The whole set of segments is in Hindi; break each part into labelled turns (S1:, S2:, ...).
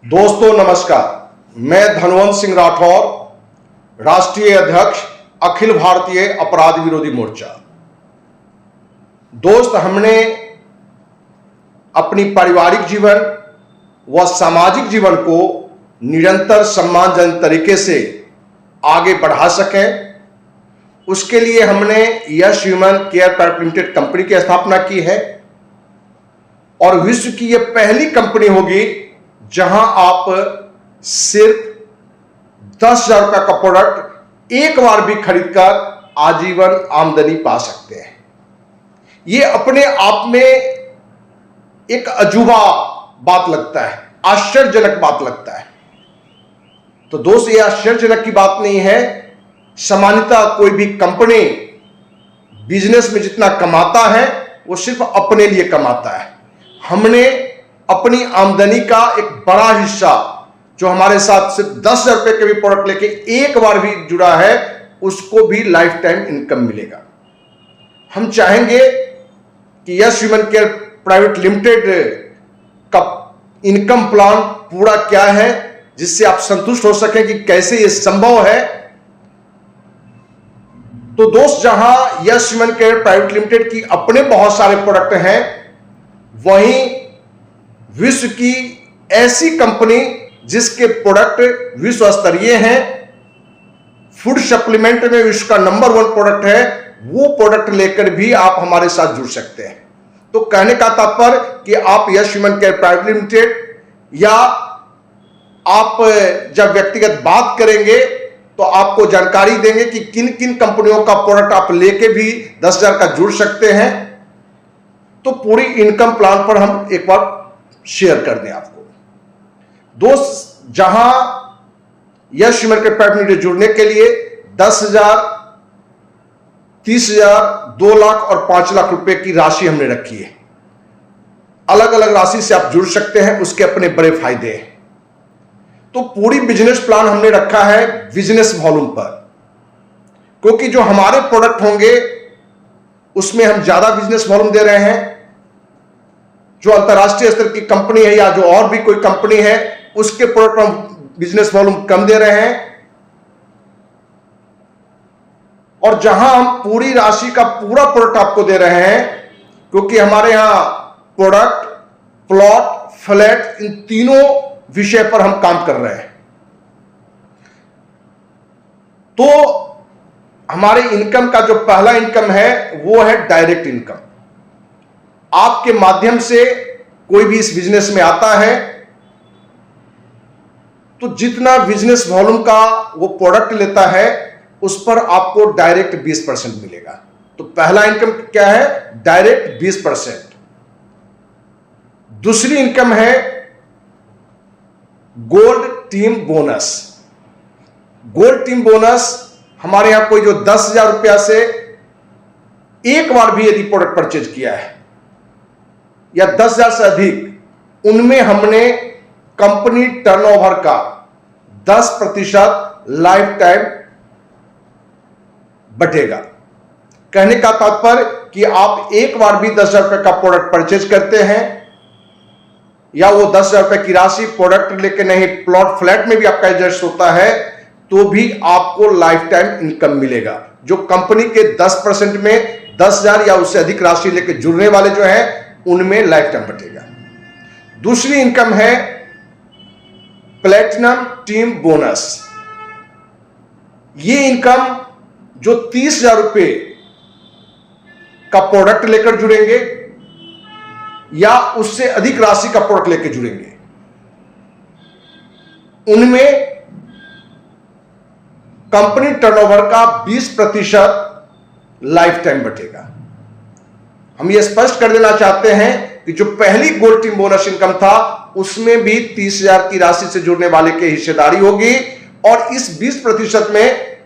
S1: दोस्तों नमस्कार, मैं धनवंत सिंह राठौर, राष्ट्रीय अध्यक्ष अखिल भारतीय अपराध विरोधी मोर्चा। दोस्त, हमने अपनी पारिवारिक जीवन व सामाजिक जीवन को निरंतर सम्मानजनक तरीके से आगे बढ़ा सकें, उसके लिए हमने Yash human care private limited company की स्थापना की है और विश्व की यह पहली कंपनी होगी जहां आप सिर्फ 10,000 रुपये का प्रोडक्ट एक बार भी खरीदकर आजीवन आमदनी पा सकते हैं। यह अपने आप में एक अजूबा बात लगता है, आश्चर्यजनक बात लगता है। तो दोस्त, यह आश्चर्यजनक की बात नहीं है। सामान्यतः कोई भी कंपनी बिजनेस में जितना कमाता है वो सिर्फ अपने लिए कमाता है। हमने अपनी आमदनी का एक बड़ा हिस्सा, जो हमारे साथ सिर्फ 10,000 रुपए के भी प्रोडक्ट लेके एक बार भी जुड़ा है, उसको भी लाइफ टाइम इनकम मिलेगा। हम चाहेंगे कि यश ह्यूमन केयर प्राइवेट लिमिटेड का इनकम प्लान पूरा क्या है, जिससे आप संतुष्ट हो सकें कि कैसे यह संभव है। तो दोस्त, जहां यश ह्यूमन केयर प्राइवेट लिमिटेड की अपने बहुत सारे प्रोडक्ट हैं, वहीं विश्व की ऐसी कंपनी जिसके प्रोडक्ट विश्व स्तरीय हैं, फूड सप्लीमेंट में विश्व का नंबर 1 प्रोडक्ट है, वो प्रोडक्ट लेकर भी आप हमारे साथ जुड़ सकते हैं। तो कहने का तात्पर्य कि आप यश ह्यूमन केयर प्राइवेट लिमिटेड या आप जब व्यक्तिगत बात करेंगे तो आपको जानकारी देंगे कि किन किन कंपनियों का प्रोडक्ट आप लेके भी 10,000 का जुड़ सकते हैं। तो पूरी इनकम प्लान पर हम एक बार शेयर कर दें आपको। दोस्त, जहां यश ह्यूमन केयर प्राइवेट लिमिटेड जुड़ने के लिए 10,000, 30,000, 2 लाख और 5 लाख रुपए की राशि हमने रखी है। अलग अलग राशि से आप जुड़ सकते हैं, उसके अपने बड़े फायदे हैं। तो पूरी बिजनेस प्लान हमने रखा है बिजनेस वॉल्यूम पर, क्योंकि जो हमारे प्रोडक्ट होंगे उसमें हम ज्यादा बिजनेस वॉल्यूम दे रहे हैं। जो अंतरराष्ट्रीय स्तर की कंपनी है या जो और भी कोई कंपनी है, उसके प्रोडक्ट हम बिजनेस वॉल्यूम कम दे रहे हैं। और जहां हम पूरी राशि का पूरा प्रोडक्ट आपको दे रहे हैं, क्योंकि हमारे यहां प्रोडक्ट, प्लॉट, फ्लैट, इन तीनों विषय पर हम काम कर रहे हैं। तो हमारे इनकम का जो पहला इनकम है वो है डायरेक्ट इनकम। आपके माध्यम से कोई भी इस बिजनेस में आता है तो जितना बिजनेस वॉल्यूम का वो प्रोडक्ट लेता है उस पर आपको डायरेक्ट 20% मिलेगा। तो पहला इनकम क्या है? डायरेक्ट 20%। दूसरी इनकम है gold team bonus. Gold team bonus हमारे यहां कोई जो 10,000 रुपया से एक बार भी यदि प्रोडक्ट परचेज किया है या 10,000 से अधिक, उनमें हमने कंपनी टर्नओवर का 10% लाइफ टाइम बढ़ेगा। कहने का तात्पर्य कि आप एक बार भी 10,000 रुपए का प्रोडक्ट परचेज करते हैं या वो 10,000 रुपए की राशि प्रोडक्ट लेके नहीं, प्लॉट फ्लैट में भी आपका एडजस्ट होता है, तो भी आपको लाइफ टाइम इनकम मिलेगा। जो कंपनी के 10% में 10,000 या उससे अधिक राशि लेके जुड़ने वाले जो हैं, उनमें लाइफ टाइम बढ़ेगा। दूसरी इनकम है प्लेटिनम टीम बोनस। ये इनकम जो 30,000 रुपए का प्रोडक्ट लेकर जुड़ेंगे या उससे अधिक राशि का प्रोडक्ट लेकर जुड़ेंगे, उनमें कंपनी टर्नओवर का 20% लाइफ टाइम बढ़ेगा। हम यह स्पष्ट कर देना चाहते हैं कि जो पहली गोल्ड टीम बोनस इनकम था, उसमें भी 30,000 की राशि से जुड़ने वाले की हिस्सेदारी होगी और इस 20% में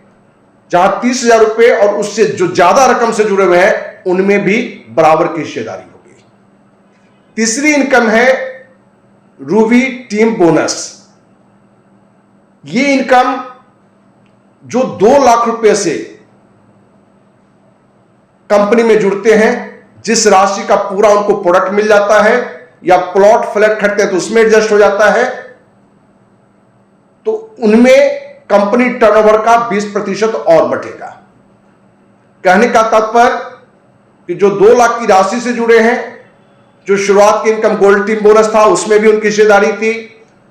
S1: जहां 30,000 रुपए और उससे जो ज्यादा रकम से जुड़े हुए हैं, उनमें भी बराबर की हिस्सेदारी होगी। तीसरी इनकम है रूबी टीम बोनस। ये इनकम जो 2 लाख रुपए से कंपनी में जुड़ते हैं, जिस राशि का पूरा उनको प्रोडक्ट मिल जाता है या प्लॉट फ्लैट खरीदते हैं तो उसमें एडजस्ट हो जाता है, तो उनमें कंपनी टर्नओवर का 20% और बढ़ेगा। कहने का तात्पर्य कि जो 2 लाख की राशि से जुड़े हैं, जो शुरुआत की इनकम गोल्ड टीम बोनस था उसमें भी उनकी हिस्सेदारी थी,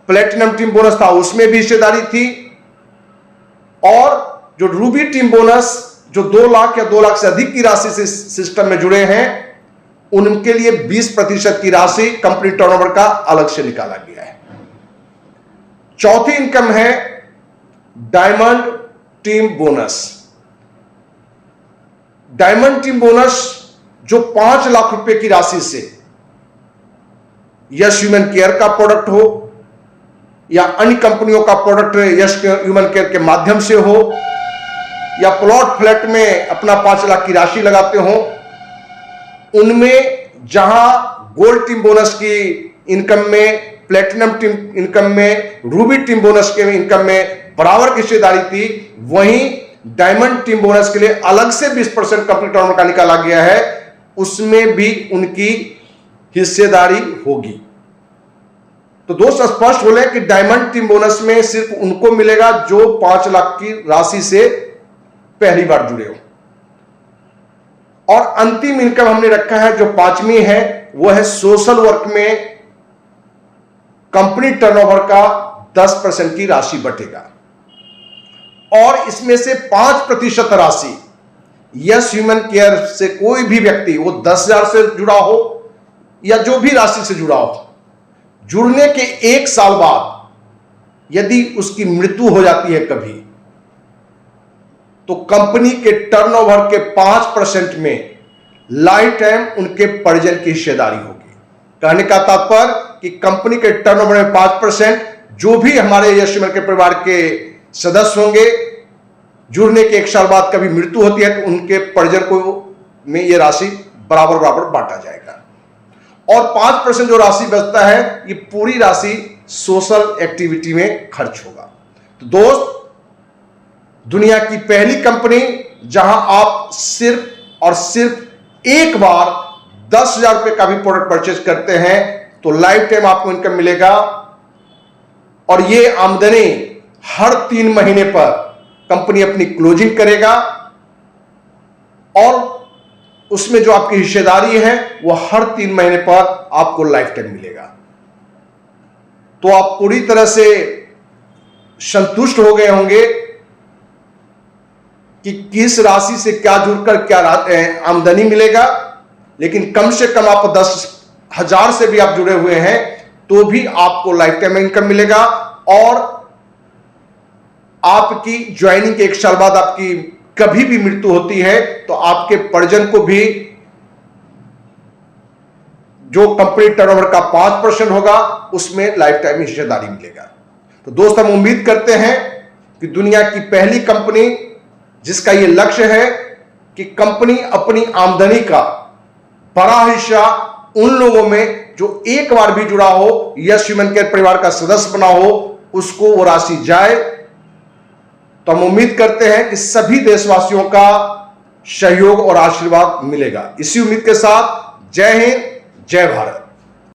S1: प्लेटिनम टीम बोनस था उसमें भी हिस्सेदारी थी, और जो रूबी टीम बोनस जो 2 लाख या 2 लाख से अधिक की राशि से सिस्टम में जुड़े हैं, उनके लिए 20% की राशि कंपनी टर्नओवर का अलग से निकाला गया है। चौथी इनकम है diamond team bonus. Diamond team bonus जो 5 लाख रुपए की राशि से यश ह्यूमन केयर का प्रोडक्ट हो या अन्य कंपनियों का प्रोडक्ट यश ह्यूमन केयर के माध्यम से हो, या प्लॉट फ्लैट में अपना 5 लाख की राशि लगाते हो, उनमें जहां गोल्ड टीम बोनस की इनकम में, प्लेटिनम टीम इनकम में, रूबी टीम बोनस के इनकम में बराबर की हिस्सेदारी थी, वहीं डायमंड टीम बोनस के लिए अलग से 20% कंपनी टर्नओवर का निकाला गया है, उसमें भी उनकी हिस्सेदारी होगी। तो दोस्त स्पष्ट हो ले कि डायमंड टीम बोनस में सिर्फ उनको मिलेगा जो 5 लाख की राशि से पहली बार जुड़े हो। और अंतिम इनकम हमने रखा है जो 5वीं है, वो है सोशल वर्क में कंपनी टर्नओवर का 10% की राशि बटेगा, और इसमें से 5% राशि यश ह्यूमन केयर से कोई भी व्यक्ति, वो 10,000 से जुड़ा हो या जो भी राशि से जुड़ा हो, जुड़ने के 1 साल बाद यदि उसकी मृत्यु हो जाती है कभी, तो कंपनी के टर्नओवर के 5% में लाइफ टाइम उनके परिजन की हिस्सेदारी होगी। कहने का तात्पर्य कि कंपनी के टर्नओवर में 5% जो भी हमारे यश ह्यूमन के परिवार के सदस्य होंगे, जुड़ने के 1 साल बाद कभी मृत्यु होती है तो उनके परिजन को में यह राशि बराबर बराबर बांटा जाएगा। और 5% जो राशि बचता है, ये पूरी राशि सोशल एक्टिविटी में खर्च होगा। तो दोस्त, दुनिया की पहली कंपनी जहां आप सिर्फ और सिर्फ एक बार 10,000 रुपए का भी प्रोडक्ट परचेज करते हैं तो लाइफ टाइम आपको इनकम मिलेगा, और ये आमदनी हर 3 महीने पर कंपनी अपनी क्लोजिंग करेगा, और उसमें जो आपकी हिस्सेदारी है वो हर 3 महीने पर आपको लाइफ टाइम मिलेगा। तो आप पूरी तरह से संतुष्ट हो गए होंगे कि किस राशि से क्या जुड़कर क्या आमदनी मिलेगा, लेकिन कम से कम आप 10,000 से भी आप जुड़े हुए हैं तो भी आपको लाइफ टाइम इनकम मिलेगा, और आपकी ज्वाइनिंग के 1 साल बाद आपकी कभी भी मृत्यु होती है तो आपके परिजन को भी जो कंपनी टर्नओवर का 5% होगा उसमें लाइफ टाइम हिस्सेदारी मिलेगा। तो दोस्त, हम उम्मीद करते हैं कि दुनिया की पहली कंपनी जिसका यह लक्ष्य है कि कंपनी अपनी आमदनी का बड़ा हिस्सा उन लोगों में जो एक बार भी जुड़ा हो, यश ह्यूमन केयर परिवार का सदस्य बना हो, उसको वो राशि जाए। तो हम उम्मीद करते हैं कि सभी देशवासियों का सहयोग और आशीर्वाद मिलेगा। इसी उम्मीद के साथ जय हिंद, जय भारत।